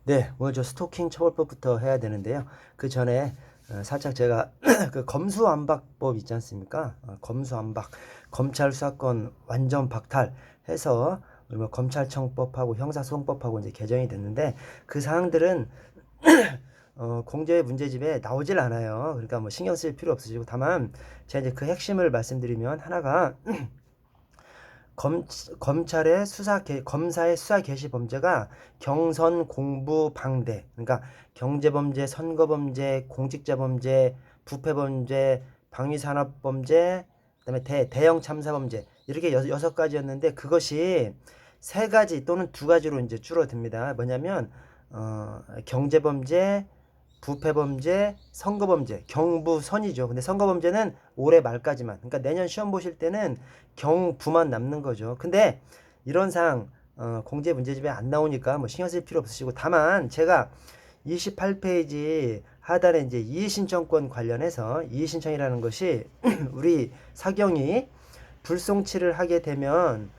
네, 오늘 저 스토킹 처벌법부터 해야 되는데요. 그 전에 살짝 제가 그 검수완박법 있지 않습니까? 검수완박, 검찰 수사권 완전 박탈해서 우리 뭐 검찰청법하고 형사소송법하고 이제 개정이 됐는데 그 사항들은 공제 문제집에 나오질 않아요. 그러니까 뭐 신경 쓸 필요 없으시고 다만 제가 이제 그 핵심을 말씀드리면 하나가 검찰의 검사의 수사 개시 범죄가 경선, 공부, 방대, 그러니까 경제범죄, 선거범죄, 공직자범죄, 부패범죄, 방위산업범죄, 그다음에 대형 참사범죄 이렇게 여섯 가지였는데 그것이 세 가지 또는 두 가지로 이제 줄어듭니다. 뭐냐면 경제범죄, 부패범죄, 선거범죄, 경부선이죠. 근데 선거범죄는 올해 말까지만. 그러니까 내년 시험 보실 때는 경부만 남는 거죠. 근데 이런 사항 공제 문제집에 안 나오니까 뭐 신경 쓸 필요 없으시고 다만 제가 28페이지 하단에 이제 이의신청권 관련해서 이의신청이라는 것이 우리 사경이 불송치를 하게 되면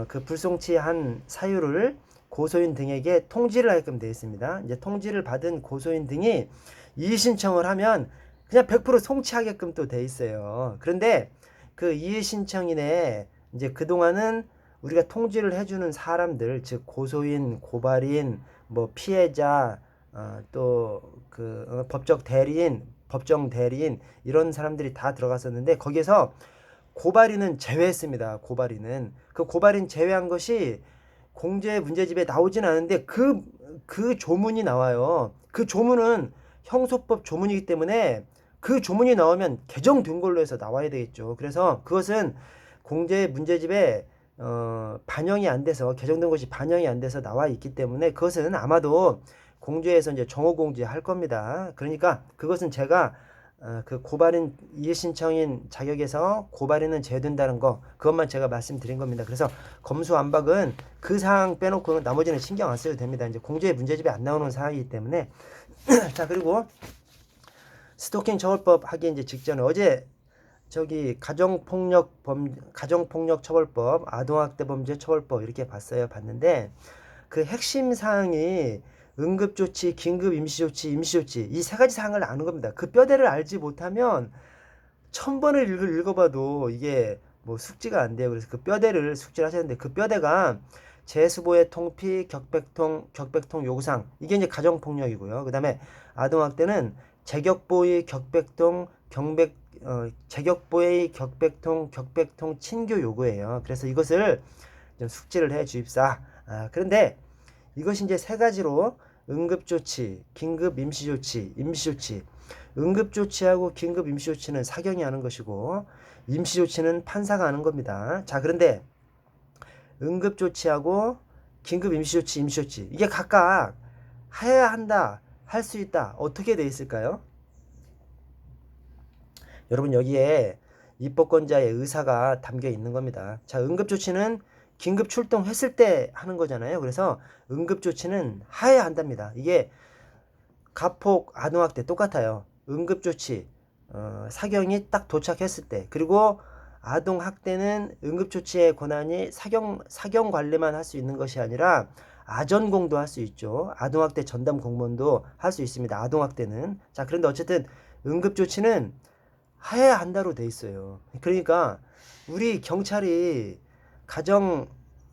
그 불송치한 사유를 고소인 등에게 통지를 하게끔 되어 있습니다. 이제 통지를 받은 고소인 등이 이의 신청을 하면 그냥 100% 송치하게끔 또 돼 있어요. 그런데 그 이의 신청인의 이제 그동안은 우리가 통지를 해주는 사람들, 즉 고소인, 고발인, 뭐 피해자, 또그 법적 대리인, 법정 대리인 이런 사람들이 다 들어갔었는데 거기에서 고발인은 제외했습니다. 고발인은 그 고발인 제외한 것이 공제 문제집에 나오진 않은데 그 조문이 나와요. 그 조문은 형소법 조문이기 때문에 그 조문이 나오면 개정된 걸로 해서 나와야 되겠죠. 그래서 그것은 공제 문제집에 반영이 안 돼서 개정된 것이 반영이 안 돼서 나와 있기 때문에 그것은 아마도 공제에서 이제 정호 공제할 겁니다. 그러니까 그것은 제가 그 고발인 이의신청인 자격에서 고발인은 제외된다는 거 그것만 제가 말씀드린 겁니다. 그래서 검수완박은 그 사항 빼놓고 나머지는 신경 안 써도 됩니다. 이제 공제 문제집에 안 나오는 사항이기 때문에 자 그리고 스토킹 처벌법 하기 이제 직전에 어제 저기 가정폭력 처벌법, 아동학대 범죄 처벌법 이렇게 봤는데 그 핵심 사항이 응급조치, 긴급 임시조치, 임시조치 이 세 가지 사항을 아는 겁니다. 그 뼈대를 알지 못하면 1000번을 읽어봐도 이게 뭐 숙지가 안 돼요. 그래서 그 뼈대를 숙지를 하셨는데 그 뼈대가 재수보의 통피, 격백통 요구사항 이게 이제 가정폭력이고요. 그 다음에 아동학대는 제격보의 제격보의 격백통 친교 요구예요. 그래서 이것을 좀 숙지를 해 주입사. 그런데 이것이 이제 세 가지로 응급조치, 긴급 임시조치, 임시조치. 응급조치하고 긴급 임시조치는 사경이 하는 것이고 임시조치는 판사가 하는 겁니다. 자, 그런데 응급조치하고 긴급 임시조치, 임시조치 이게 각각 해야 한다, 할 수 있다 어떻게 돼 있을까요? 여러분 여기에 입법권자의 의사가 담겨 있는 겁니다. 자, 응급조치는 긴급 출동했을 때 하는 거잖아요. 그래서 응급조치는 해야 한답니다. 이게 가폭, 아동학대 똑같아요. 응급조치, 사경이 딱 도착했을 때 그리고 아동학대는 응급조치의 권한이 사경 관리만 할 수 있는 것이 아니라 아전공도 할 수 있죠. 아동학대 전담 공무원도 할 수 있습니다. 아동학대는. 자, 그런데 어쨌든 응급조치는 해야 한다로 돼 있어요. 그러니까 우리 경찰이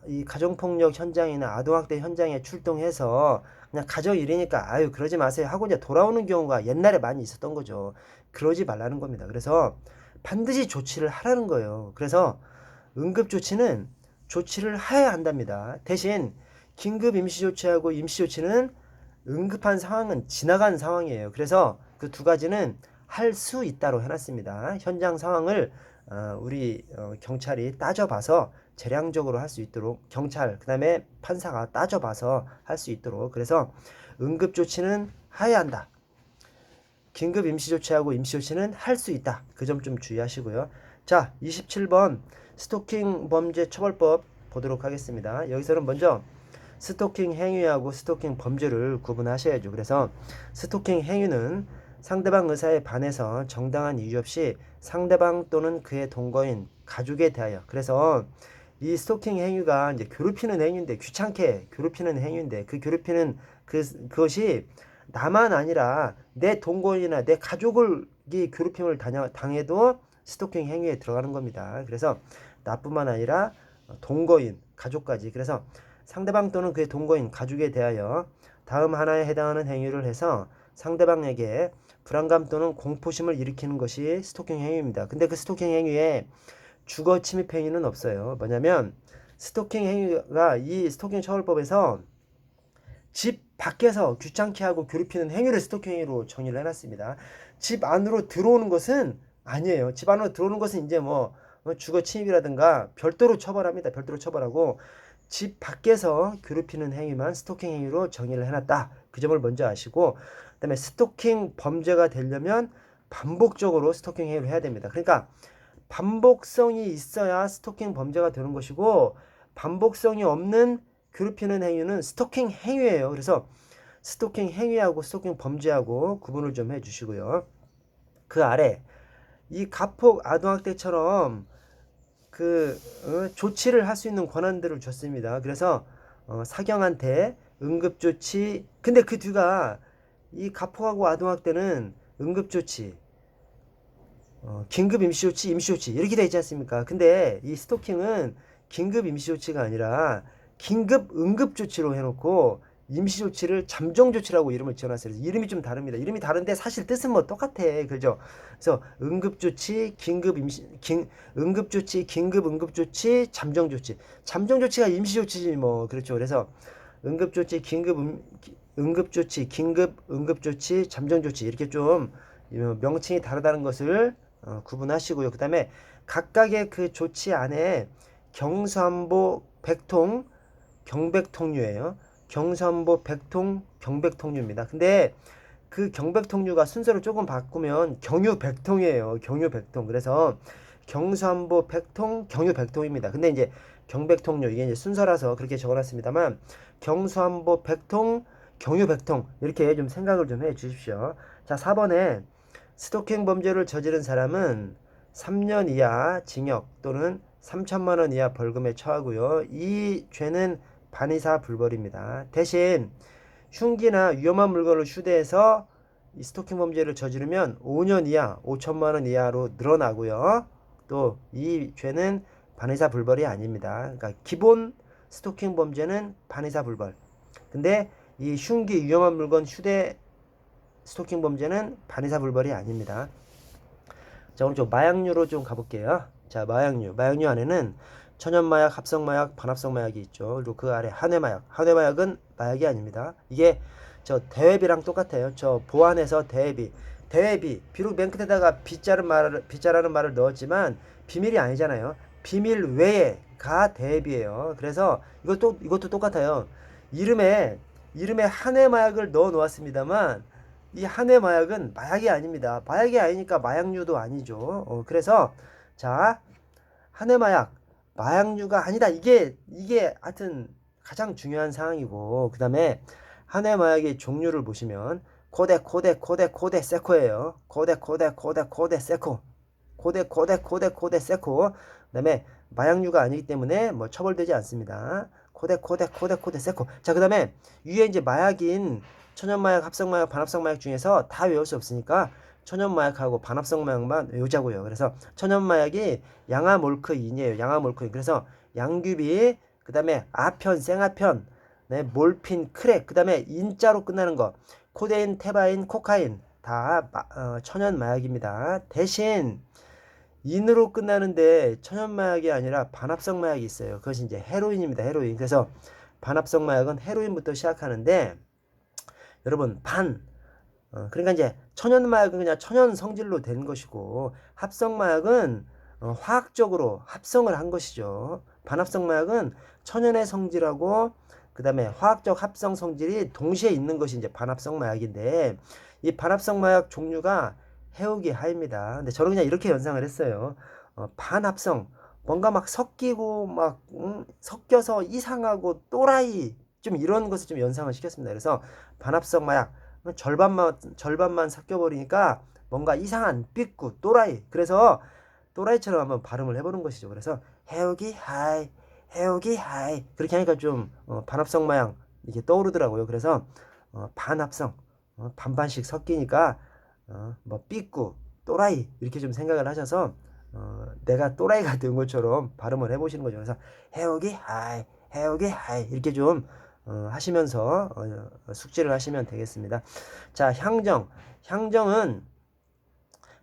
이 가정폭력 현장이나 아동학대 현장에 출동해서 그냥 가정 일이니까 아유 그러지 마세요 하고 이제 돌아오는 경우가 옛날에 많이 있었던 거죠. 그러지 말라는 겁니다. 그래서 반드시 조치를 하라는 거예요. 그래서 응급조치는 조치를 해야 한답니다. 대신 긴급 임시조치하고 임시조치는 응급한 상황은 지나간 상황이에요. 그래서 그 두 가지는 할 수 있다로 해놨습니다. 현장 상황을 우리 경찰이 따져봐서 재량적으로 할 수 있도록 경찰 그 다음에 판사가 따져봐서 할 수 있도록 그래서 응급조치는 해야 한다. 긴급 임시조치하고 임시조치는 할 수 있다. 그 점 좀 주의하시고요. 자 27번 스토킹 범죄 처벌법 보도록 하겠습니다. 여기서는 먼저 스토킹 행위하고 스토킹 범죄를 구분하셔야죠. 그래서 스토킹 행위는 상대방 의사에 반해서 정당한 이유 없이 상대방 또는 그의 동거인, 가족에 대하여 그래서 이 스토킹 행위가 이제 괴롭히는 행위인데, 귀찮게 괴롭히는 행위인데, 그 괴롭히는 그것이 나만 아니라 내 동거인이나 내 가족을 이 괴롭힘을 당해도 스토킹 행위에 들어가는 겁니다. 그래서 나뿐만 아니라 동거인, 가족까지. 그래서 상대방 또는 그의 동거인, 가족에 대하여 다음 하나에 해당하는 행위를 해서 상대방에게 불안감 또는 공포심을 일으키는 것이 스토킹 행위입니다. 근데 그 스토킹 행위에 주거 침입 행위는 없어요. 뭐냐면 스토킹 행위가 이 스토킹 처벌법에서 집 밖에서 귀찮게 하고 괴롭히는 행위를 스토킹 행위로 정의를 해놨습니다. 집 안으로 들어오는 것은 아니에요. 집 안으로 들어오는 것은 이제 뭐 주거 침입이라든가 별도로 처벌합니다. 별도로 처벌하고 집 밖에서 괴롭히는 행위만 스토킹 행위로 정의를 해놨다. 그 점을 먼저 아시고, 그다음에 스토킹 범죄가 되려면 반복적으로 스토킹 행위를 해야 됩니다. 그러니까 반복성이 있어야 스토킹 범죄가 되는 것이고, 반복성이 없는 괴롭히는 행위는 스토킹 행위예요. 그래서 스토킹 행위하고 스토킹 범죄하고 구분을 좀 해주시고요. 그 아래 이 가폭 아동학대처럼 조치를 할 수 있는 권한들을 줬습니다. 그래서 사경한테 응급조치, 근데 그 뒤가 이 가폭하고 아동학대는 응급조치, 긴급 임시조치, 임시조치 이렇게 돼 있지 않습니까? 근데 이 스토킹은 긴급 임시조치가 아니라 긴급 응급조치로 해놓고 임시조치를 잠정조치라고 이름을 지어놨어요. 그래서 이름이 좀 다릅니다. 이름이 다른데 사실 뜻은 뭐 똑같아. 그죠? 그래서 응급조치, 응급조치, 긴급 응급조치, 잠정조치. 잠정조치가 임시조치지 뭐. 그렇죠. 그래서 응급조치, 응급조치, 긴급 응급조치, 잠정조치 이렇게 좀 명칭이 다르다는 것을 구분하시고요. 그 다음에 각각의 그 조치 안에 경수안보 백통 경백통류예요. 경수안보 백통 경백통류입니다. 근데 그 경백통류가 순서를 조금 바꾸면 경유백통이에요. 경유백통. 그래서 경수안보 백통 경유백통입니다. 근데 이제 경백통류 이게 이제 순서라서 그렇게 적어놨습니다만 경수안보 백통 경유백통 이렇게 좀 생각을 좀 해 주십시오. 자, 4번에 스토킹 범죄를 저지른 사람은 3년 이하 징역 또는 3천만 원 이하 벌금에 처하고요. 이 죄는 반의사 불벌입니다. 대신 흉기나 위험한 물건을 휴대해서 이 스토킹 범죄를 저지르면 5년 이하 5천만 원 이하로 늘어나고요. 또 이 죄는 반의사 불벌이 아닙니다. 그러니까 기본 스토킹 범죄는 반의사 불벌. 근데 이 흉기 위험한 물건 휴대 스토킹 범죄는 반의사 불벌이 아닙니다. 자, 오늘 좀 마약류로 좀 가볼게요. 자, 마약류 안에는 천연마약, 합성마약, 반합성마약이 있죠. 그리고 그 아래 한해마약. 한해마약은 마약이 아닙니다. 이게 저 대회비랑 똑같아요. 저 보안에서 대회비. 비록 맨 끝에다가 비자라는 말을 넣었지만 비밀이 아니잖아요. 비밀 외에가 대회비예요. 그래서 이것도 똑같아요. 이름에 한해마약을 넣어 놓았습니다만 이 한해 마약은 마약이 아닙니다. 마약이 아니니까 마약류도 아니죠. 그래서 자, 한해 마약 마약류가 아니다. 이게 하여튼 가장 중요한 사항이고, 그 다음에 한해 마약의 종류를 보시면 코데 세코예요. 코데 세코. 코데 세코. 그 다음에 마약류가 아니기 때문에 뭐 처벌되지 않습니다. 코데 세코. 자, 그 다음에 위에 이제 마약인 천연마약, 합성마약, 반합성마약 중에서 다 외울 수 없으니까 천연마약하고 반합성마약만 외우자고요. 그래서 천연마약이 양아몰크인이에요. 양아몰크인. 그래서 양규비, 그 다음에 아편, 생아편, 네, 몰핀, 크랙, 그 다음에 인자로 끝나는 거, 코데인, 테바인, 코카인 다 천연마약입니다. 대신 인으로 끝나는데 천연마약이 아니라 반합성마약이 있어요. 그것이 이제 헤로인입니다. 헤로인. 그래서 반합성마약은 헤로인부터 시작하는데 여러분 그러니까 이제 천연마약은 그냥 천연 성질로 된 것이고 합성마약은 화학적으로 합성을 한 것이죠. 반합성마약은 천연의 성질하고 그 다음에 화학적 합성 성질이 동시에 있는 것이 이제 반합성마약인데 이 반합성마약 종류가 해오기 하입니다. 근데 저는 그냥 이렇게 연상을 했어요. 반합성 뭔가 막 섞이고 막 섞여서 이상하고 또라이 좀 이런 것을 좀 연상을 시켰습니다. 그래서 반합성 마약 절반만 섞여버리니까 뭔가 이상한 삐꾸 또라이. 그래서 또라이처럼 한번 발음을 해보는 것이죠. 그래서 해오기 하이 해오기 하이 그렇게 하니까 좀 반합성 마냥 이게 떠오르더라고요. 그래서 반합성 반반씩 섞이니까 뭐 삐꾸 또라이 이렇게 좀 생각을 하셔서 내가 또라이가 된 것처럼 발음을 해보시는 거죠. 그래서 해오기 하이 해오기 하이 이렇게 좀 하시면서 숙지를 하시면 되겠습니다. 자, 향정은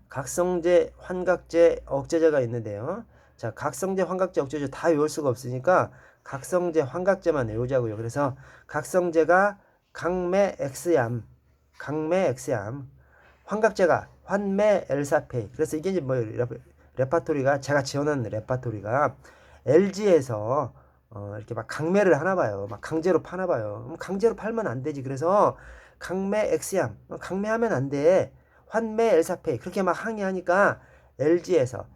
각성제, 환각제, 억제제가 있는데요. 자, 각성제, 환각제, 억제제 다 외울 수가 없으니까 각성제, 환각제만 외우자고요. 그래서 각성제가 강매 X얌, 환각제가 환매 엘사페이. 그래서 이게 이제 뭐 레파토리가 제가 지어놓은 레파토리가 LG에서 이렇게 막 강매를 하나 봐요. 막 강제로 파나 봐요. 강제로 팔면 안 되지. 그래서 강매 X얌, 강매하면 안 돼. 환매 엘사페이 그렇게 막 항의하니까 LG에서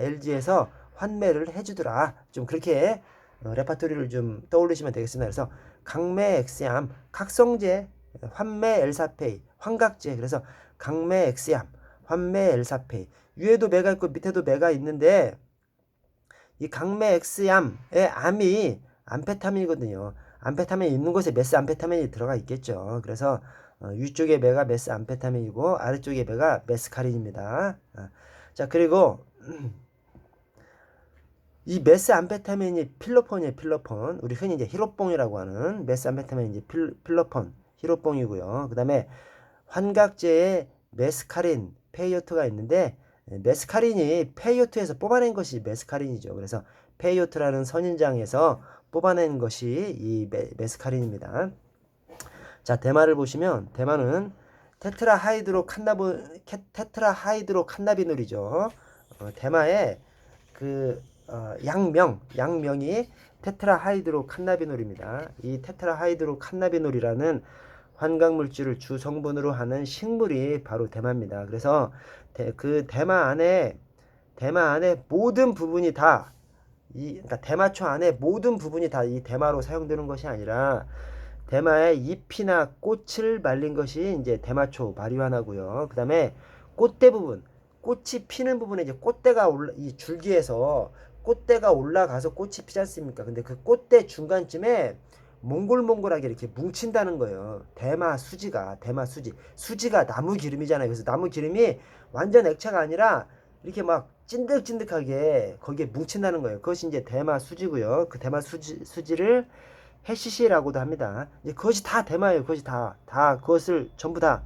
LG에서 환매를 해주더라. 좀 그렇게 레파토리를 좀 떠올리시면 되겠습니다. 그래서 강매 엑스얌, 각성제, 환매 엘사페이, 환각제. 그래서 강매 엑스얌, 환매 엘사페이. 위에도 매가 있고 밑에도 매가 있는데 이 강매 엑스얌의 암이 암페타민이거든요. 암페타민이 있는 곳에 메스암페타민이 들어가 있겠죠. 그래서 위쪽에 매가 메스암페타민이고 아래쪽에 매가 메스카린입니다. 자, 그리고 이 메스암페타민이 필로폰이에요. 필로폰. 우리 흔히 이제 히로뽕이라고 하는 메스암페타민이 이제 필로폰, 히로뽕이고요. 그 다음에 환각제에 메스카린, 페이오트가 있는데 메스카린이 페이오트에서 뽑아낸 것이 메스카린이죠. 그래서 페이오트라는 선인장에서 뽑아낸 것이 이 메스카린입니다. 자, 대마를 보시면 대마는 테트라하이드로 칸나비놀이죠. 대마의 그 양명이 테트라하이드로 칸나비놀입니다. 이 테트라하이드로 칸나비놀이라는 환각물질을 주 성분으로 하는 식물이 바로 대마입니다. 그래서 그 대마 안에 모든 부분이 다 그러니까 대마초 안에 모든 부분이 다 이 대마로 사용되는 것이 아니라 대마의 잎이나 꽃을 말린 것이 이제 대마초 마리화나고요. 그 다음에 꽃대 부분, 꽃이 피는 부분에 이제 이 줄기에서 꽃대가 올라가서 꽃이 피지 않습니까? 근데 그 꽃대 중간쯤에 몽골몽골하게 이렇게 뭉친다는 거예요. 대마 수지가 나무 기름이잖아요. 그래서 나무 기름이 완전 액체가 아니라 이렇게 막 찐득찐득하게 거기에 뭉친다는 거예요. 그것이 이제 대마 수지고요. 그 대마 수지를 해시시라고도 합니다. 이제 그것이 다 대마예요. 그것이 다 그것을 전부 다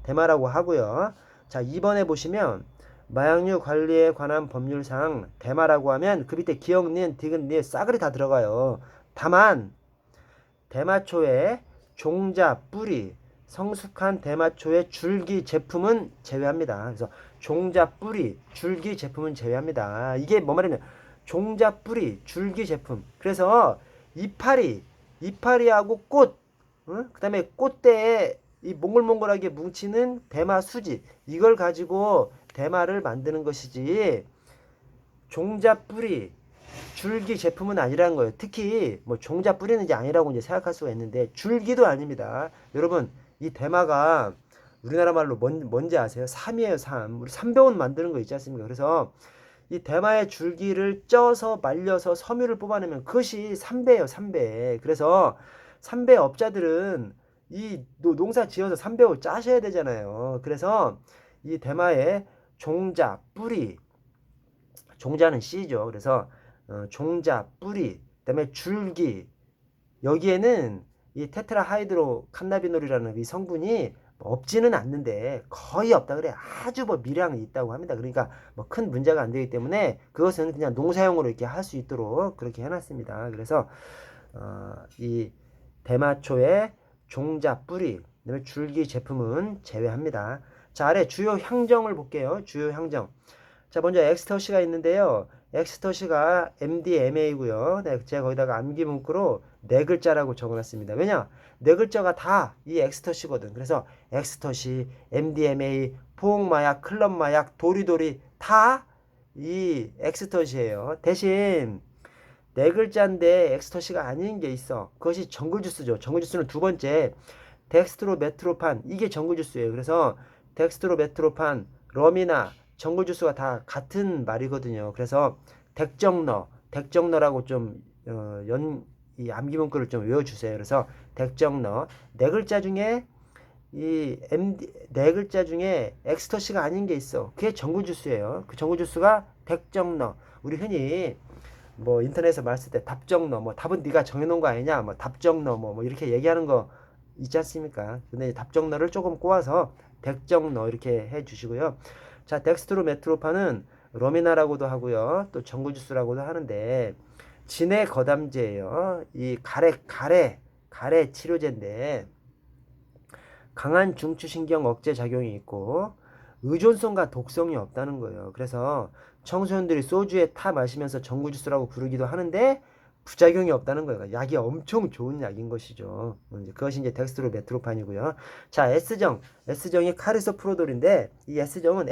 대마라고 하고요. 자, 2번에 보시면 마약류 관리에 관한 법률상 대마라고 하면 그 밑에 기억, 니은, 디귿, 리을 싸그리 다 들어가요. 다만 대마초의 종자, 뿌리, 성숙한 대마초의 줄기 제품은 제외합니다. 그래서 종자, 뿌리, 줄기 제품은 제외합니다. 이게 뭐 말이냐면 종자, 뿌리, 줄기 제품. 그래서 이파리하고 꽃, 그 다음에 꽃대에 이 몽글몽글하게 뭉치는 대마 수지, 이걸 가지고 대마를 만드는 것이지 종자, 뿌리, 줄기 제품은 아니라는 거예요. 특히 뭐 종자 뿌리는 이제 아니라고 이제 생각할 수가 있는데 줄기도 아닙니다. 여러분, 이 대마가 우리나라 말로 뭔지 아세요? 삼이에요, 삼. 우리 삼배원 만드는 거 있지 않습니까? 그래서 이 대마의 줄기를 쪄서 말려서 섬유를 뽑아내면 그것이 삼배예요, 삼배. 그래서 삼배 업자들은 이 농사 지어서 삼배を짜셔야 되잖아요. 그래서 이 대마의 종자, 뿌리, 종자는 씨죠. 그래서 종자, 뿌리, 그다음에 줄기, 여기에는 이 테트라하이드로 칸나비놀이라는 이 성분이 없지는 않는데 거의 없다 그래. 아주 뭐 미량이 있다고 합니다. 그러니까 뭐 큰 문제가 안 되기 때문에 그것은 그냥 농사용으로 이렇게 할 수 있도록 그렇게 해놨습니다. 그래서 이 대마초의 종자, 뿌리, 그다음에 줄기 제품은 제외합니다. 자, 아래 주요 향정을 볼게요. 주요 향정. 자, 먼저 엑스터시가 있는데요. 엑스터시가 MDMA고요. 네, 제가 거기다가 암기 문구로 네 글자라고 적어놨습니다. 왜냐? 네 글자가 다 이 엑스터시거든. 그래서 엑스터시, MDMA, 포옹마약, 클럽마약, 도리도리 다 이 엑스터시예요. 대신 네 글자인데 엑스터시가 아닌 게 있어. 그것이 정글주스죠. 정글주스는 두 번째 덱스트로메트로판, 이게 정글주스예요. 그래서 덱스트로메트로판, 럼이나 정글주스가 다 같은 말이거든요. 그래서 덱정너, 덱정너라고 좀 이 암기 문구를 좀 외워주세요. 그래서 덱정너 네 글자 중에 네 글자 중에 엑스터시가 아닌 게 있어. 그게 전구주스예요. 그 전구주스가 덱정너. 우리 흔히 뭐 인터넷에서 말했을 때 답정너, 뭐 답은 네가 정해놓은 거 아니냐, 뭐 답정너, 뭐 이렇게 얘기하는 거 있지 않습니까? 근데 답정너를 조금 꼬아서 덱정너 이렇게 해주시고요. 자, 덱스트로메트로판은 러미나라고도 하고요, 또 전구주스라고도 하는데 진해 거담제예요. 이 가래 치료제인데 강한 중추신경 억제 작용이 있고 의존성과 독성이 없다는 거예요. 그래서 청소년들이 소주에 타 마시면서 전구주스라고 부르기도 하는데 부작용이 없다는 거예요. 약이 엄청 좋은 약인 것이죠. 그것이 이제 덱스트로메트로판이고요. 자, S정이 카리소프로돌인데 이 S정은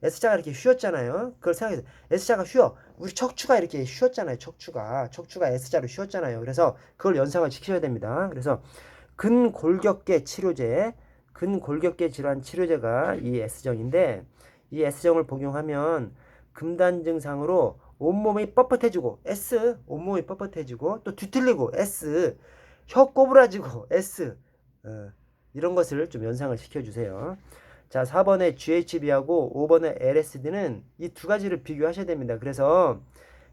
S자가 이렇게 휘었잖아요. 그걸 생각해서 S자가 휘어. 우리 척추가 이렇게 휘었잖아요. 척추가 S자로 휘었잖아요. 그래서 그걸 연상을 시키셔야 됩니다. 그래서 근골격계 질환 치료제가 이 S정인데 이 S정을 복용하면 금단 증상으로 온몸이 뻣뻣해지고 온몸이 뻣뻣해지고 또 뒤틀리고 혀 꼬부라지고 이런 것을 좀 연상을 시켜주세요. 자, 4번에 GHB하고 5번에 LSD는 이 두 가지를 비교하셔야 됩니다. 그래서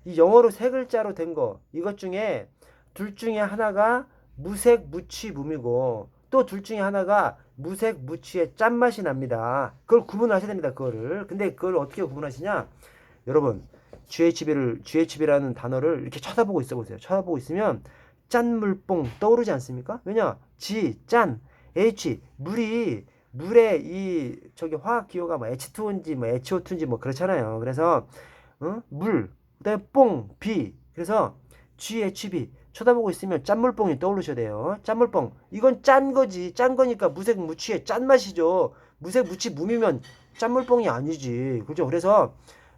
이 영어로 세 글자로 된 거 이것 중에 둘 중에 하나가 무색 무취 무미고 또 둘 중에 하나가 무색 무취의 짠맛이 납니다. 그걸 구분하셔야 됩니다. 그거를. 근데 그걸 어떻게 구분하시냐? 여러분, GHB라는 단어를 이렇게 쳐다보고 있어 보세요. 쳐다보고 있으면 짠물뽕 떠오르지 않습니까? 왜냐? 짠, H, 물의 이 저기 화학 기호가 뭐 H2인지 뭐 HO2인지 뭐 그렇잖아요. 그래서 그다음에 B. 그래서 GHB 쳐다보고 있으면 짠물뽕이 떠오르셔야 돼요. 짠물뽕. 이건 짠 거지. 짠 거니까 무색 무취의 짠맛이죠. 무색 무취 무미면 짠물뽕이 아니지. 그죠? 그래서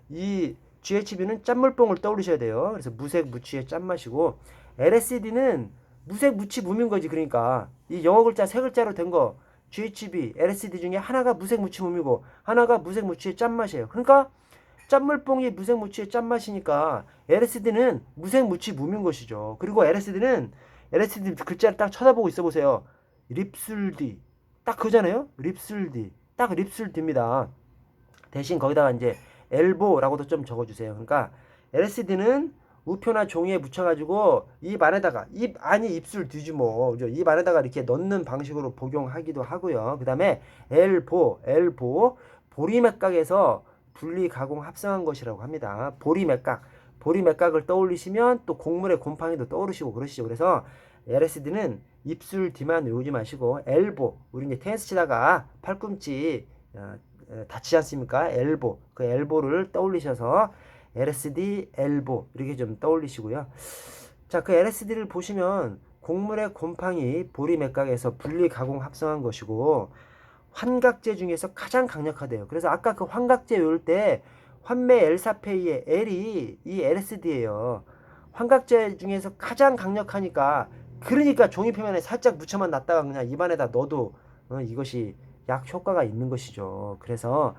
이 GHB는 짠물뽕을 떠올리셔야 돼요. 그래서 무색 무취의 짠맛이고 LSD는 무색 무취 무민 거지. 그러니까 이 영어 글자 세 글자로 된 거 GHB, LSD 중에 하나가 무색 무취 무미고 하나가 무색 무취의 짠맛이에요. 그러니까 짠물뽕이 무색 무취의 짠맛이니까 LSD는 무색 무취 무민 것이죠. 그리고 LSD 글자를 딱 쳐다보고 있어 보세요. 립술디 딱 그거잖아요. 립술디 딱 립술디입니다. 대신 거기다가 이제 엘보라고도 좀 적어주세요. 그러니까 LSD는 우표나 종이에 묻혀가지고 입 안에다가 입술 뒤지 뭐 입 안에다가 이렇게 넣는 방식으로 복용하기도 하고요. 그 다음에 엘보 보리맥각에서 분리 가공 합성한 것이라고 합니다. 보리맥각을 떠올리시면 또 곡물의 곰팡이도 떠오르시고 그러시죠. 그래서 LSD는 입술 뒤만 외우지 마시고 엘보 우리 이제 테니스 치다가 팔꿈치 다치지 않습니까? 그 엘보를 떠올리셔서 LSD 엘보 이렇게 좀 떠올리시고요. 자, 그 LSD를 보시면 곡물의 곰팡이 보리맥각에서 분리 가공 합성한 것이고 환각제 중에서 가장 강력하대요. 그래서 아까 그 환각제 외울 때 환매 엘사페이의 L이 이 LSD예요. 환각제 중에서 가장 강력하니까 그러니까 종이 표면에 살짝 묻혀만 놨다가 그냥 입안에다 넣어도 이것이 약 효과가 있는 것이죠. 그래서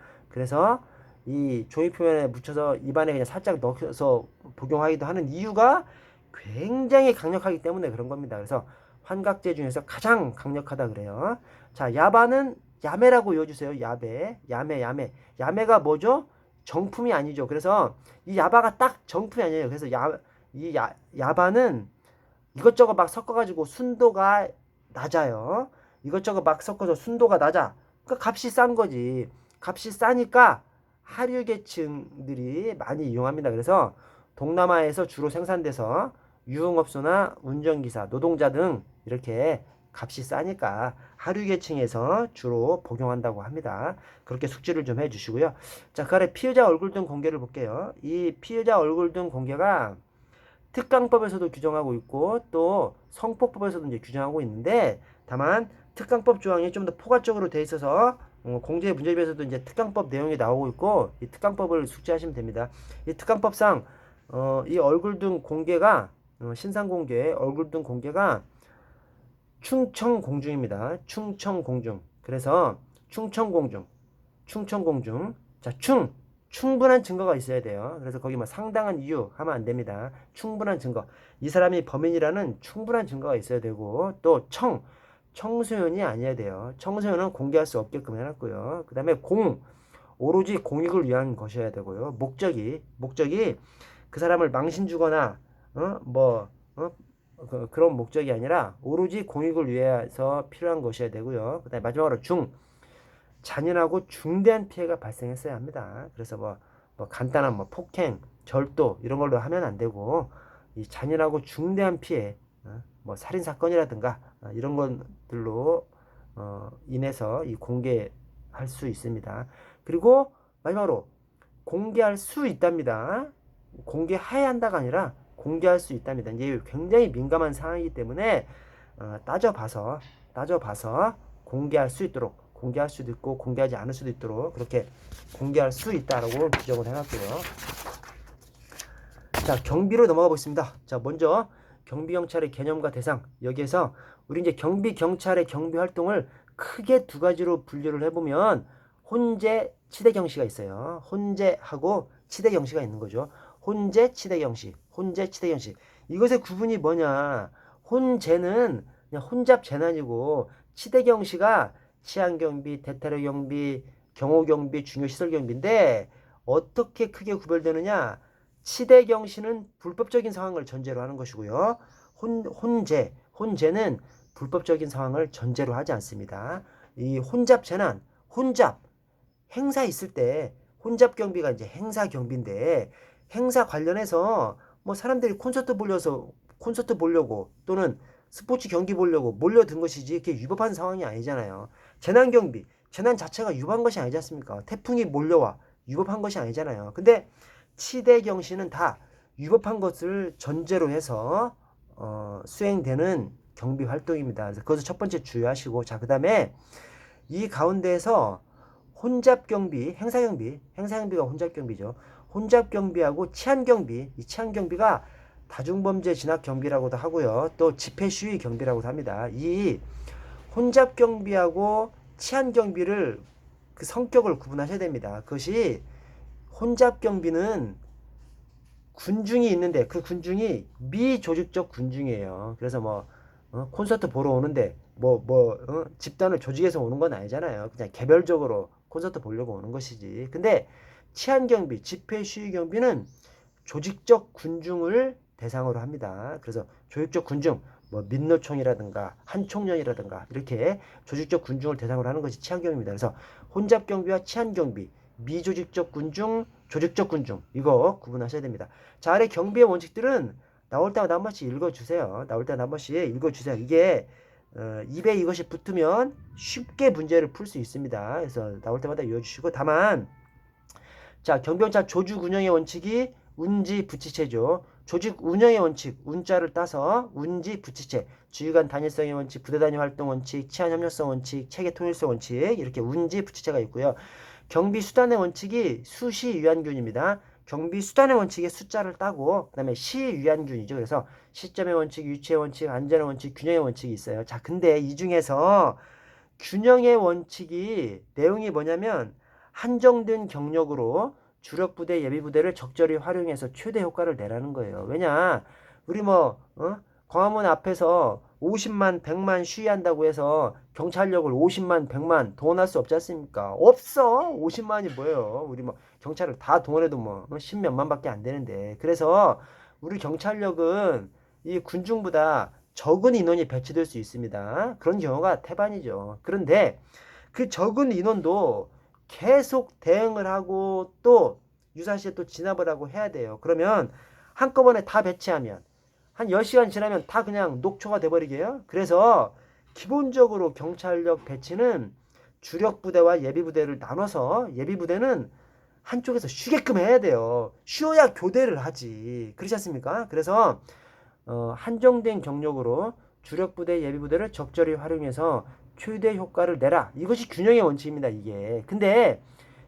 이 종이 표면에 묻혀서 입안에 그냥 살짝 넣어서 복용하기도 하는 이유가 굉장히 강력하기 때문에 그런 겁니다. 그래서 환각제 중에서 가장 강력하다 그래요. 자, 야바는 야매라고 외워주세요. 야매가 뭐죠? 정품이 아니죠. 그래서 이 야바가 딱 정품이 아니에요. 그래서 야바는 이것저것 막 섞어가지고 순도가 낮아요. 이것저것 막 섞어서 순도가 낮아. 그러니까 값이 싼 거지. 값이 싸니까 하류 계층들이 많이 이용합니다. 그래서 동남아에서 주로 생산돼서 유흥업소나 운전기사, 노동자 등 이렇게 값이 싸니까 하류 계층에서 주로 복용한다고 합니다. 그렇게 숙지를 좀 해주시고요. 자, 그 아래 피의자 얼굴 등 공개를 볼게요. 이 피의자 얼굴 등 공개가 특강법에서도 규정하고 있고 또 성폭법에서도 이제 규정하고 있는데 다만 특강법 조항이 좀 더 포괄적으로 돼 있어서 공제 문제집에서도 이제 특강법 내용이 나오고 있고 이 특강법을 숙지하시면 됩니다. 이 특강법상 이 얼굴 등 공개가 신상 공개 얼굴 등 공개가 충청공중입니다. 충청공중. 그래서 충청공중. 자, 충분한 증거가 있어야 돼요. 그래서 거기 뭐 상당한 이유 하면 안 됩니다. 충분한 증거. 이 사람이 범인이라는 충분한 증거가 있어야 되고, 또 청소년이 아니어야 돼요. 청소년은 공개할 수 없게끔 해놨고요. 그 다음에 오로지 공익을 위한 것이어야 되고요. 목적이 그 사람을 망신 주거나 그런 목적이 아니라 오로지 공익을 위해서 필요한 것이어야 되고요. 그다음에 마지막으로 잔인하고 중대한 피해가 발생했어야 합니다. 그래서 뭐 간단한 뭐 폭행, 절도 이런 걸로 하면 안 되고, 이 잔인하고 중대한 피해, 뭐 살인 사건이라든가 이런 것들로 인해서 이 공개할 수 있습니다. 그리고 마지막으로 공개할 수 있답니다. 공개해야 한다가 아니라 공개할 수 있답니다. 이제 굉장히 민감한 상황이기 때문에 따져봐서 공개할 수 있도록, 공개할 수도 있고 공개하지 않을 수도 있도록 그렇게 공개할 수 있다라고 규정을 해놨고요. 자, 경비로 넘어가 보겠습니다. 자, 먼저 경비경찰의 개념과 대상. 여기에서 우리 이제 경비경찰의 경비 활동을 크게 두 가지로 분류를 해보면 혼재, 치대경시가 있어요. 혼재하고 치대경시가 있는 거죠. 혼재, 치대경시. 이것의 구분이 뭐냐? 혼재는 그냥 혼잡 재난이고, 치대경시가 치안경비, 대테러경비, 경호경비, 중요시설경비인데 어떻게 크게 구별되느냐? 치대경시는 불법적인 상황을 전제로 하는 것이고요. 혼재는 불법적인 상황을 전제로 하지 않습니다. 이 혼잡 재난, 행사 있을 때 혼잡 경비가 이제 행사 경비인데, 행사 관련해서 뭐 사람들이 콘서트 보려고 또는 스포츠 경기 보려고 몰려든 것이지 이렇게 위법한 상황이 아니잖아요. 재난 경비, 재난 자체가 위법한 것이 아니지 않습니까? 태풍이 몰려와 위법한 것이 아니잖아요. 근데 치대경시는 다 위법한 것을 전제로 해서 수행되는 경비 활동입니다. 그래서 그것을 첫 번째 주의하시고, 자, 그 다음에 이 가운데에서 혼잡경비, 행사경비가 혼잡경비죠. 혼잡경비하고 치안경비, 이 치안경비가 다중범죄 진압경비라고도 하고요. 또 집회시위 경비라고도 합니다. 이 혼잡경비하고 치안경비를 그 성격을 구분하셔야 됩니다. 그것이 혼잡경비는 군중이 있는데 그 군중이 미조직적 군중이에요. 그래서 콘서트 보러 오는데 집단을 조직해서 오는 건 아니잖아요. 그냥 개별적으로 콘서트 보려고 오는 것이지. 근데 치안경비, 집회시위경비는 조직적 군중을 대상으로 합니다. 그래서 조직적 군중, 민노총이라든가 한총련이라든가 이렇게 조직적 군중을 대상으로 하는 것이 치안경비입니다. 그래서 혼잡경비와 치안경비, 미조직적 군중, 조직적 군중, 이거 구분하셔야 됩니다. 자, 아래 경비의 원칙들은 나올 때마다 한 번씩 읽어주세요. 이게 입에 이것이 붙으면 쉽게 문제를 풀 수 있습니다. 그래서 나올 때마다 외워주시고, 다만 자, 경비경찰 조직 운영의 원칙이 운지 부치체죠. 조직 운영의 원칙, 운자를 따서 운지 부치체, 주의관 단일성의 원칙, 부대 단위 활동 원칙, 치안 협력성 원칙, 체계 통일성 원칙, 이렇게 운지 부치체가 있고요. 경비 수단의 원칙이 수시 유한균입니다. 경비 수단의 원칙에 숫자를 따고, 그 다음에 시 유한균이죠. 그래서 시점의 원칙, 유치의 원칙, 안전의 원칙, 균형의 원칙이 있어요. 자, 근데 이 중에서 균형의 원칙이 내용이 뭐냐면, 한정된 경력으로 주력부대, 예비부대를 적절히 활용해서 최대 효과를 내라는 거예요. 왜냐, 우리 광화문 앞에서 50만, 100만 시위한다고 해서 경찰력을 50만, 100만 동원할 수 없지 않습니까? 없어. 50만이 뭐예요? 우리 경찰을 다 동원해도 10몇만 밖에 안 되는데. 그래서 우리 경찰력은 이 군중보다 적은 인원이 배치될 수 있습니다. 그런 경우가 태반이죠. 그런데 그 적은 인원도 계속 대응을 하고 또 유사시에 또 진압을 하고 해야 돼요. 그러면 한꺼번에 다 배치하면 한 10시간 지나면 다 그냥 녹초가 돼버리게요. 그래서 기본적으로 경찰력 배치는 주력 부대와 예비 부대를 나눠서, 예비 부대는 한쪽에서 쉬게끔 해야 돼요. 쉬어야 교대를 하지. 그렇지 않습니까? 그래서 한정된 경력으로 주력 부대, 예비 부대를 적절히 활용해서 최대 효과를 내라. 이것이 균형의 원칙입니다, 이게. 근데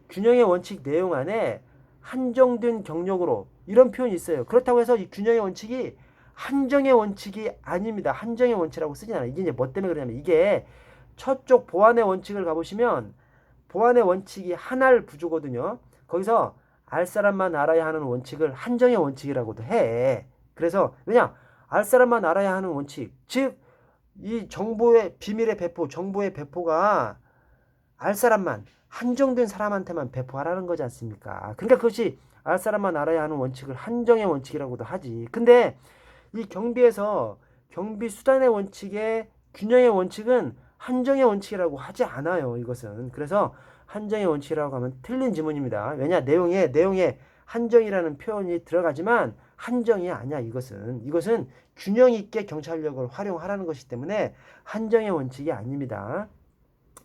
균형의 원칙 내용 안에 한정된 경력으로 이런 표현이 있어요. 그렇다고 해서 이 균형의 원칙이 한정의 원칙이 아닙니다. 한정의 원칙이라고 쓰진 않아요. 이게 이제 뭐 때문에 그러냐면, 이게 첫쪽 보안의 원칙을 가보시면 보안의 원칙이 하나를 부조거든요. 거기서 알 사람만 알아야 하는 원칙을 한정의 원칙이라고도 해. 그래서 왜냐? 알 사람만 알아야 하는 원칙, 즉 이 정보의 비밀의 배포, 정보의 배포가 알 사람만, 한정된 사람한테만 배포하라는 거지 않습니까? 그러니까 그것이 알 사람만 알아야 하는 원칙을 한정의 원칙이라고도 하지. 근데 이 경비에서 경비 수단의 원칙의 균형의 원칙은 한정의 원칙이라고 하지 않아요. 이것은. 그래서 한정의 원칙이라고 하면 틀린 지문입니다. 왜냐? 내용에 한정이라는 표현이 들어가지만 한정이 아니야. 이것은 균형 있게 경찰력을 활용하라는 것이기 때문에 한정의 원칙이 아닙니다.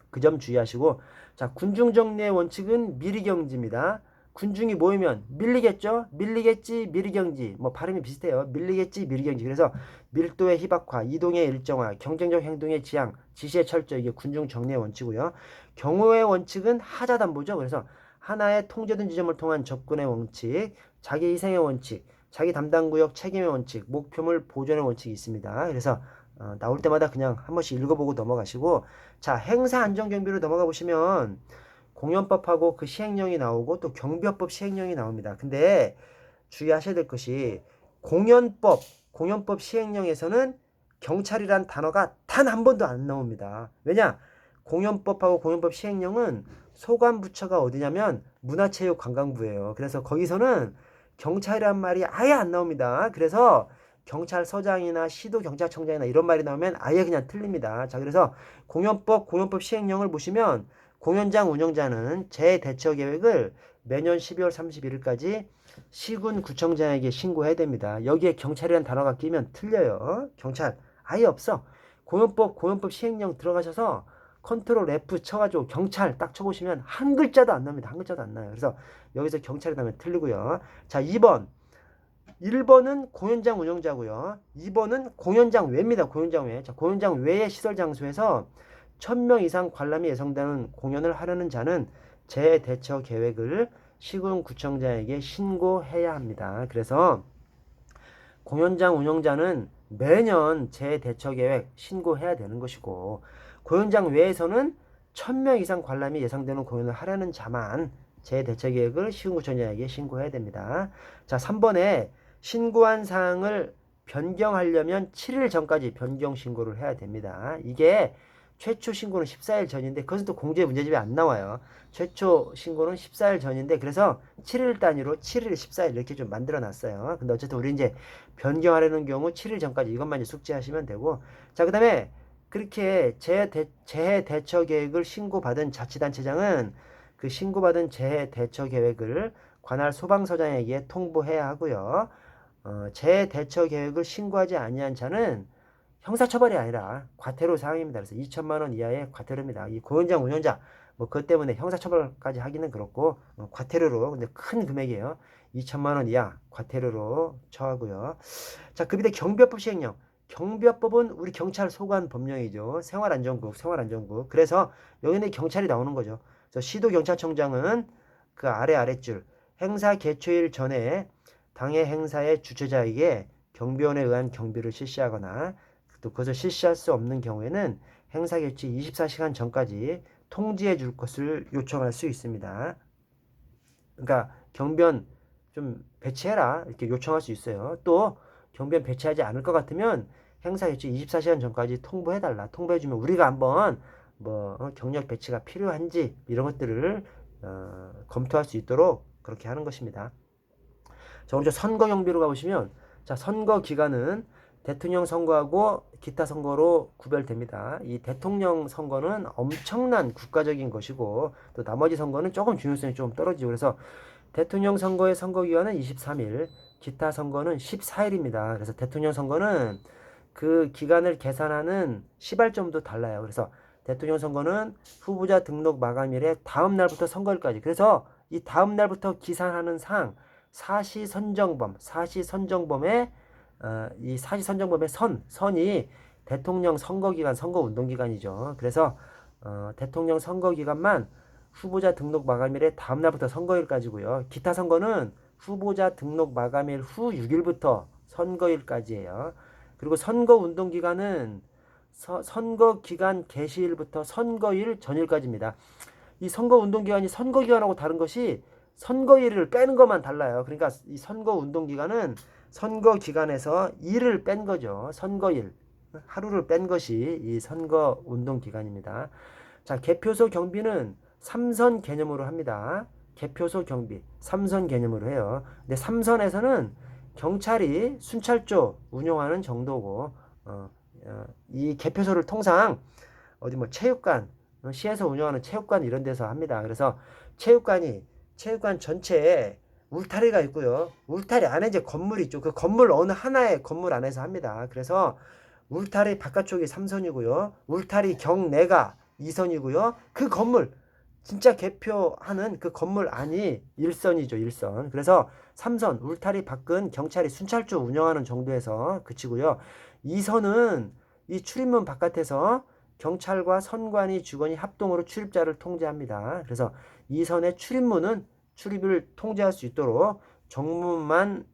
그 점 주의하시고, 자, 군중 정리의 원칙은 미리경지입니다. 군중이 모이면 밀리겠죠? 밀리겠지, 미리경지. 뭐 발음이 비슷해요. 밀리겠지, 미리경지. 그래서 밀도의 희박화, 이동의 일정화, 경쟁적 행동의 지향, 지시의 철저, 이게 군중 정리의 원칙이고요. 경호의 원칙은 하자담보죠. 그래서 하나의 통제된 지점을 통한 접근의 원칙, 자기 희생의 원칙, 자기 담당 구역 책임의 원칙, 목표물 보존의 원칙이 있습니다. 그래서 나올 때마다 그냥 한 번씩 읽어보고 넘어가시고, 자, 행사 안전경비로 넘어가 보시면 공연법하고 그 시행령이 나오고 또 경비업법 시행령이 나옵니다. 근데 주의하셔야 될 것이 공연법 시행령에서는 경찰이란 단어가 단 한 번도 안 나옵니다. 왜냐? 공연법하고 공연법 시행령은 소관부처가 어디냐면 문화체육관광부예요. 그래서 거기서는 경찰이란 말이 아예 안 나옵니다. 그래서 경찰서장이나 시도경찰청장이나 이런 말이 나오면 아예 그냥 틀립니다. 자, 그래서 공연법 시행령을 보시면 공연장 운영자는 재대처 계획을 매년 12월 31일까지 시군구청장에게 신고해야 됩니다. 여기에 경찰이라는 단어가 끼면 틀려요. 경찰 아예 없어. 공연법 시행령 들어가셔서 컨트롤 F 쳐가지고 경찰 딱 쳐보시면 한 글자도 안 나옵니다. 한 글자도 안 나요. 그래서 여기서 경찰이 나오면 틀리고요. 자, 1번은 공연장 운영자고요. 2번은 공연장 외입니다. 공연장 외. 자, 공연장 외의 시설 장소에서 1000명 이상 관람이 예상되는 공연을 하려는 자는 재대처 계획을 시군구청장에게 신고해야 합니다. 그래서 공연장 운영자는 매년 재대처 계획 신고해야 되는 것이고, 공연장 외에서는 1000명 이상 관람이 예상되는 공연을 하려는 자만 재대처 계획을 시군구청장에게 신고해야 됩니다. 자, 3번에 신고한 사항을 변경하려면 7일 전까지 변경 신고를 해야 됩니다. 이게 최초 신고는 14일 전인데 그것은 또 공제 문제집에 안 나와요. 최초 신고는 14일 전인데 그래서 7일 단위로 7일, 14일 이렇게 좀 만들어 놨어요. 근데 어쨌든 우리 이제 변경하려는 경우 7일 전까지 이것만 이제 숙지하시면 되고, 자, 그다음에 그렇게 재해대처 계획을 신고받은 자치단체장은 그 신고받은 재해대처 계획을 관할 소방서장에게 통보해야 하고요. 재대처 계획을 신고하지 아니한 자는 형사처벌이 아니라 과태료 사항입니다. 그래서 2천만 원 이하의 과태료입니다. 이 공연장 운영자 뭐 그것 때문에 형사처벌까지 하기는 그렇고 과태료로, 근데 큰 금액이에요. 2천만 원 이하 과태료로 처하고요. 자, 그 밑에 경비업법 시행령. 경비업법은 우리 경찰 소관 법령이죠. 생활안전국. 그래서 여기는 경찰이 나오는 거죠. 그래서 시도경찰청장은 그 아랫줄 행사 개최일 전에 당해 행사의 주최자에게 경비원에 의한 경비를 실시하거나 또 그것을 실시할 수 없는 경우에는 행사 개최 24시간 전까지 통지해 줄 것을 요청할 수 있습니다. 그러니까 경비원 좀 배치해라 이렇게 요청할 수 있어요. 또 경비원 배치하지 않을 것 같으면 행사 개최 24시간 전까지 통보해달라. 통보해주면 우리가 한번 뭐 경력 배치가 필요한지 이런 것들을 검토할 수 있도록 그렇게 하는 것입니다. 자, 오늘 선거 경비로 가보시면, 자, 선거 기간은 대통령 선거하고 기타 선거로 구별됩니다. 이 대통령 선거는 엄청난 국가적인 것이고 또 나머지 선거는 조금 중요성이 좀 떨어지고, 그래서 대통령 선거의 선거 기간은 23일, 기타 선거는 14일입니다. 그래서 대통령 선거는 그 기간을 계산하는 시발점도 달라요. 그래서 대통령 선거는 후보자 등록 마감일에 다음 날부터 선거일까지. 그래서 이 다음 날부터 기산하는 상 사시선정범의 이 사시선정범의 선이 대통령 선거기간, 선거운동기간이죠. 그래서 대통령 선거기간만 후보자 등록 마감일에 다음 날부터 선거일까지고요. 기타 선거는 후보자 등록 마감일 후 6일부터 선거일까지예요. 그리고 선거운동기간은 선거기간 개시일부터 선거일 전일까지입니다. 이 선거운동기간이 선거기간하고 다른 것이 선거일을 빼는 것만 달라요. 그러니까 이 선거 운동 기간은 선거 기간에서 일을 뺀 거죠. 선거일. 하루를 뺀 것이 이 선거 운동 기간입니다. 자, 개표소 경비는 삼선 개념으로 합니다. 개표소 경비, 삼선 개념으로 해요. 근데 삼선에서는 경찰이 순찰조 운영하는 정도고, 이 개표소를 통상 어디 뭐 체육관, 시에서 운영하는 체육관 이런 데서 합니다. 그래서 체육관 전체에 울타리가 있고요. 울타리 안에 이제 건물이 있죠. 그 건물 어느 하나의 건물 안에서 합니다. 그래서 울타리 바깥쪽이 3선이고요. 울타리 경내가 2선이고요. 그 건물, 진짜 개표하는 그 건물 안이 1선이죠. 1선. 그래서 3선, 울타리 밖은 경찰이 순찰조 운영하는 정도에서 그치고요. 2선은 이 출입문 바깥에서 경찰과 선관위 직원이 합동으로 출입자를 통제합니다. 그래서 2선의 출입문은 출입을 통제할 수 있도록 정문만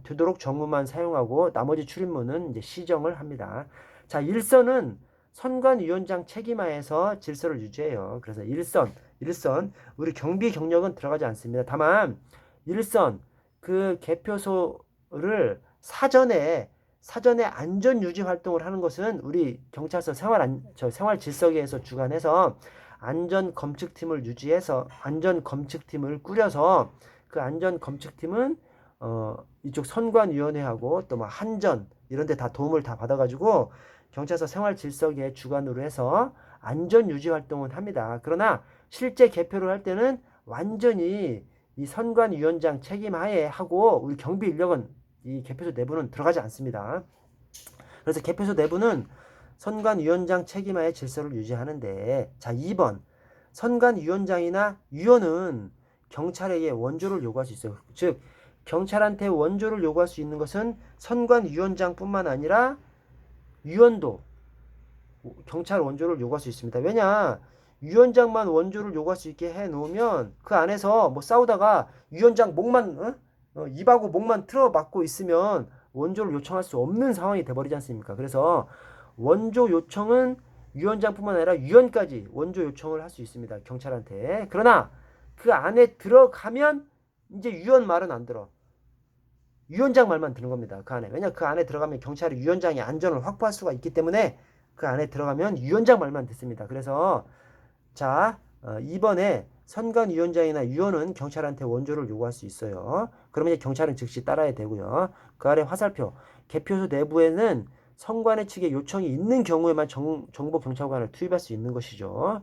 되도록 정문만 사용하고 나머지 출입문은 이제 시정을 합니다. 자, 1선은 선관위원장 책임하에서 질서를 유지해요. 그래서 1선 우리 경비 경력은 들어가지 않습니다. 다만 1선 그 개표소를 사전에 안전 유지 활동을 하는 것은 우리 경찰서 생활 질서계에서 주관해서 안전 검측팀을 유지해서 안전 검측팀을 꾸려서 그 안전 검측팀은 이쪽 선관위원회하고 또 뭐 한전 이런 데 다 도움을 다 받아가지고 경찰서 생활질서계 주관으로 해서 안전 유지 활동은 합니다. 그러나 실제 개표를 할 때는 완전히 이 선관위원장 책임하에 하고 우리 경비 인력은 이 개표소 내부는 들어가지 않습니다. 그래서 개표소 내부는 선관위원장 책임하에 질서를 유지하는데, 자, 2번 선관위원장이나 위원은 경찰에게 원조를 요구할 수 있어요. 즉 경찰한테 원조를 요구할 수 있는 것은 선관위원장뿐만 아니라 위원도 경찰 원조를 요구할 수 있습니다. 왜냐, 위원장만 원조를 요구할 수 있게 해놓으면 그 안에서 뭐 싸우다가 위원장 목만 입하고 목만 틀어막고 있으면 원조를 요청할 수 없는 상황이 돼버리지 않습니까? 그래서 원조 요청은 위원장뿐만 아니라 위원까지 원조 요청을 할 수 있습니다. 경찰한테. 그러나 그 안에 들어가면 이제 위원 말은 안 들어. 위원장 말만 듣는 겁니다. 그 안에. 왜냐, 그 안에 들어가면 경찰이 위원장의 안전을 확보할 수가 있기 때문에 그 안에 들어가면 위원장 말만 듣습니다. 그래서 자, 이번에 선관위원장이나 위원은 경찰한테 원조를 요구할 수 있어요. 그러면 이제 경찰은 즉시 따라야 되고요. 그 아래 화살표. 개표소 내부에는 선관위 측의 요청이 있는 경우에만 정보경찰관을 투입할 수 있는 것이죠.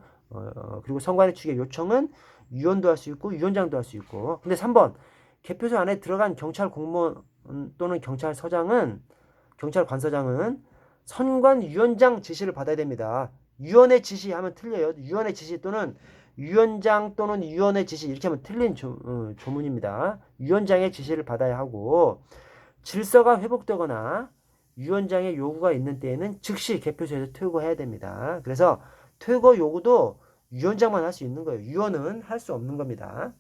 그리고 선관위 측의 요청은 위원도 할 수 있고 위원장도 할 수 있고. 근데 3번 개표소 안에 들어간 경찰 공무원 또는 경찰관서장은 선관위원장 지시를 받아야 됩니다. 위원회 지시하면 틀려요. 위원회 지시 또는 위원장 또는 위원회 지시 이렇게 하면 틀린 조문입니다. 위원장의 지시를 받아야 하고 질서가 회복되거나 위원장의 요구가 있는 때에는 즉시 개표소에서 퇴거해야 됩니다. 그래서 퇴거 요구도 위원장만 할 수 있는 거예요. 위원은 할 수 없는 겁니다.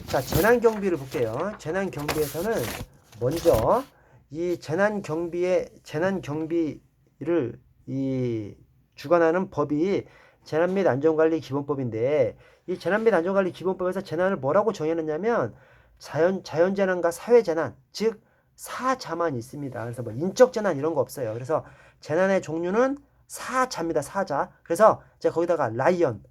자, 재난경비를 볼게요. 재난경비에서는 먼저 이 재난경비를 주관하는 법이 재난 및 안전관리 기본법인데, 이 재난 및 안전관리 기본법에서 재난을 뭐라고 정해놨냐면 자연재난과 사회재난, 즉 사자만 있습니다. 그래서 뭐 인적 재난 이런 거 없어요. 그래서 재난의 종류는 사자입니다. 사자. 그래서 제가 거기다가 라이언.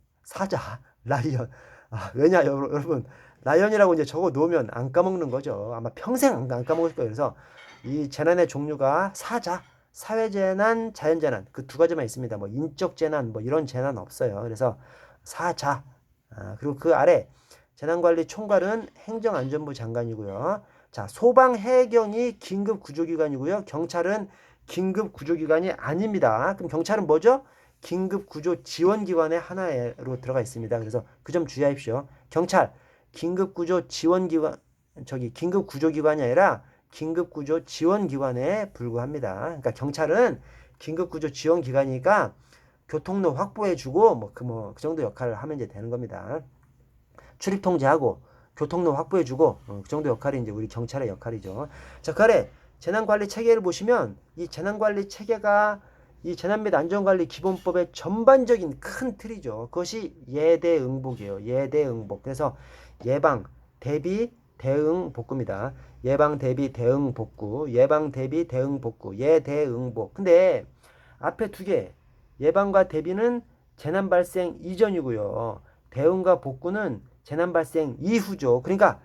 왜냐, 여러분, 라이언이라고 이제 적어 놓으면 안 까먹는 거죠. 아마 평생 안 까먹을 거예요. 그래서 이 재난의 종류가 사자, 사회재난, 자연재난 그 두 가지만 있습니다. 뭐 인적 재난 뭐 이런 재난 없어요. 그래서 사자. 그리고 그 아래 재난관리 총괄은 행정안전부 장관이고요. 자, 소방해경이 긴급구조기관이고요. 경찰은 긴급구조기관이 아닙니다. 그럼 경찰은 뭐죠? 긴급구조지원기관의 하나로 들어가 있습니다. 그래서 그 점 주의하십시오. 경찰 긴급구조지원기관, 긴급구조기관이 아니라 긴급구조지원기관에 불과합니다. 그러니까 경찰은 긴급구조지원기관이니까 교통로 확보해주고 그 정도 역할을 하면 이제 되는 겁니다. 출입 통제하고 교통로 확보해주고 그 정도 역할이 이제 우리 경찰의 역할이죠. 자, 그 아래 재난관리 체계를 보시면 이 재난관리 체계가 이 재난 및 안전관리 기본법의 전반적인 큰 틀이죠. 그것이 예대응복이에요. 예대응복. 그래서 예방, 대비, 대응, 복구입니다. 예방, 대비, 대응, 복구. 예방, 대비, 대응, 복구. 예대응복. 근데 앞에 두 개, 예방과 대비는 재난 발생 이전이고요. 대응과 복구는 재난 발생 이후죠. 그러니까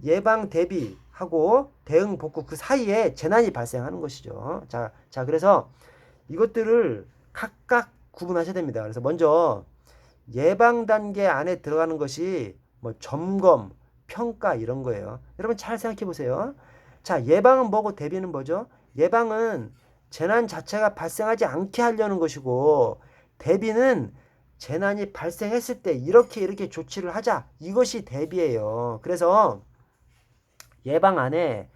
예방 대비하고 대응 복구 그 사이에 재난이 발생하는 것이죠. 자, 그래서 이것들을 각각 구분하셔야 됩니다. 그래서 먼저 예방 단계 안에 들어가는 것이 뭐 점검, 평가 이런 거예요. 여러분 잘 생각해 보세요. 자, 예방은 뭐고 대비는 뭐죠? 예방은 재난 자체가 발생하지 않게 하려는 것이고, 대비는 재난이 발생했을 때 이렇게 조치를 하자. 이것이 대비예요. 그래서 예방 안에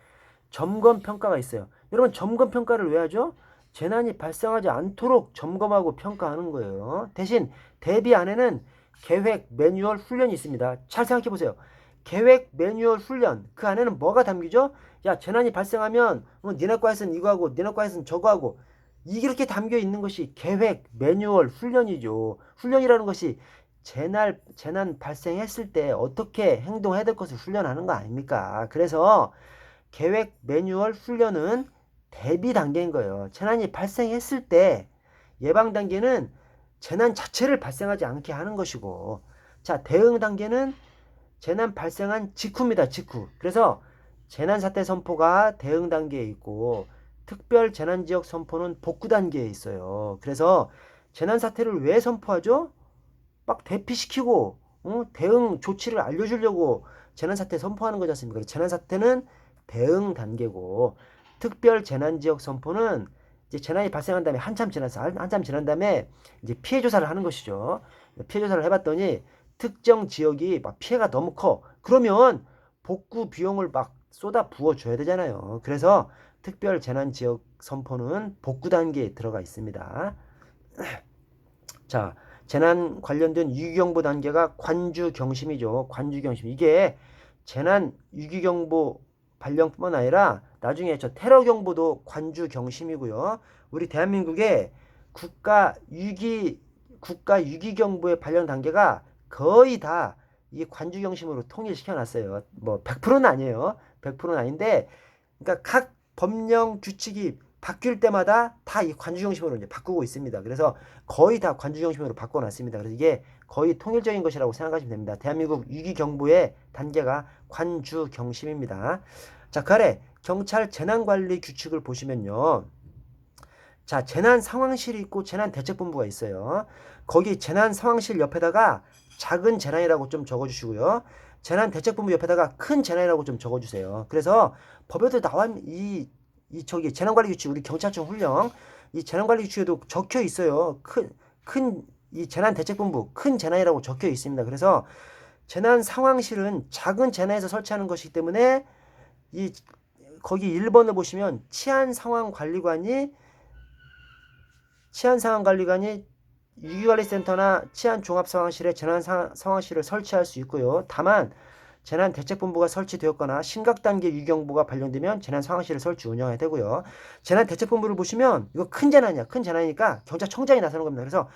점검 평가가 있어요. 여러분 점검 평가를 왜 하죠? 재난이 발생하지 않도록 점검하고 평가하는 거예요. 대신 대비 안에는 계획, 매뉴얼, 훈련이 있습니다. 잘 생각해 보세요. 계획, 매뉴얼, 훈련 그 안에는 뭐가 담기죠? 야, 재난이 발생하면 니네 과에서는 이거 하고 니네 과에서는 저거 하고 이렇게 담겨 있는 것이 계획, 매뉴얼, 훈련이죠. 훈련이라는 것이 재난 발생했을 때 어떻게 행동해야 될 것을 훈련하는 거 아닙니까? 그래서 계획, 매뉴얼, 훈련은 대비 단계인 거예요. 재난이 발생했을 때 예방 단계는 재난 자체를 발생하지 않게 하는 것이고, 자, 대응 단계는 재난 발생한 직후입니다. 직후. 그래서 재난 사태 선포가 대응 단계에 있고 특별 재난 지역 선포는 복구 단계에 있어요. 그래서 재난 사태를 왜 선포하죠? 막 대피시키고 대응 조치를 알려주려고 재난 사태 선포하는 거지 않습니까? 재난 사태는 대응 단계고 특별 재난 지역 선포는 이제 재난이 발생한 다음에 한참 지난 다음에 이제 피해 조사를 하는 것이죠. 피해 조사를 해봤더니 특정 지역이 막 피해가 너무 커. 그러면 복구 비용을 막 쏟아 부어 줘야 되잖아요. 그래서 특별 재난 지역 선포는 복구 단계에 들어가 있습니다. 자, 재난 관련된 위기경보 단계가 관주경심이죠. 관주경심. 이게 재난 위기경보 발령뿐만 아니라 나중에 저 테러경보도 관주경심이고요. 우리 대한민국의 국가 위기경보의 발령 단계가 거의 다 이 관주경심으로 통일시켜 놨어요. 뭐 100%는 아니에요. 100%는 아닌데, 그러니까 각 법령 규칙이 바뀔 때마다 다 이 관주경심으로 이제 바꾸고 있습니다. 그래서 거의 다 관주경심으로 바꿔놨습니다. 그래서 이게 거의 통일적인 것이라고 생각하시면 됩니다. 대한민국 위기경보의 단계가 관주경심입니다. 자, 그 아래 경찰 재난관리 규칙을 보시면요. 자, 재난상황실이 있고 재난대책본부가 있어요. 거기 재난상황실 옆에다가 작은 재난이라고 좀 적어주시고요. 재난대책본부 옆에다가 큰 재난이라고 좀 적어주세요. 그래서 법에도 나와 저기 재난관리 규칙 우리 경찰청 훈령 이 재난관리 규칙에도 적혀 있어요. 큰 이 재난대책본부 큰 재난이라고 적혀 있습니다. 그래서 재난상황실은 작은 재난에서 설치하는 것이기 때문에 이 거기 1번을 보시면 치안상황관리관이 위기관리센터나 치안종합상황실에 재난상황실을 설치할 수 있고요. 다만 재난대책본부가 설치되었거나 심각단계 위기경보가 발령되면 재난상황실을 설치 운영해야 되고요. 재난대책본부를 보시면 이거 큰 재난이야. 큰 재난이니까 경찰청장이 나서는 겁니다. 그래서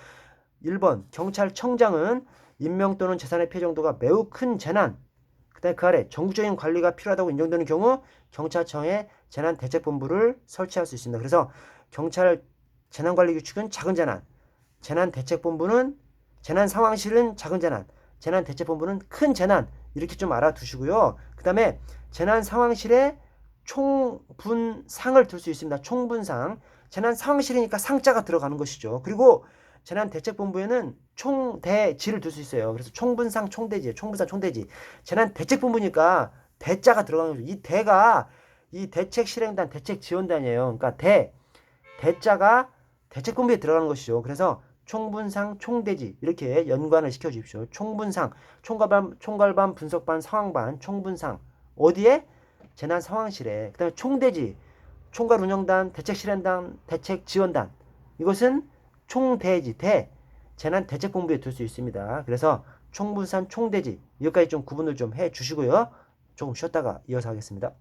1번 경찰청장은 인명 또는 재산의 피해 정도가 매우 큰 재난, 그다음에 그 아래 전국적인 관리가 필요하다고 인정되는 경우 경찰청에 재난대책본부를 설치할 수 있습니다. 그래서 경찰 재난관리 규칙은 작은 재난, 재난대책본부는 재난상황실은 작은 재난, 재난대책본부는 큰 재난 이렇게 좀 알아두시고요. 그 다음에 재난상황실에 총분상을 둘 수 있습니다. 총분상. 재난상황실이니까 상자가 들어가는 것이죠. 그리고 재난대책본부에는 총대지를 둘 수 있어요. 그래서 총분상, 총대지, 총분상, 총대지. 재난대책본부니까 대자가 들어가는 거죠. 이 대가 이 대책실행단, 대책지원단이에요. 그러니까 대자가 대책본부에 들어가는 것이죠. 그래서 총분상, 총대지 이렇게 연관을 시켜 주십시오. 총분상, 총괄반, 분석반, 상황반, 총분상. 어디에? 재난상황실에. 그 다음에 총대지, 총괄운영단, 대책실행단, 대책지원단. 이것은 총대지, 재난대책본부에 둘 수 있습니다. 그래서 총분산, 총대지 여기까지 좀 구분을 좀 해 주시고요. 조금 쉬었다가 이어서 하겠습니다.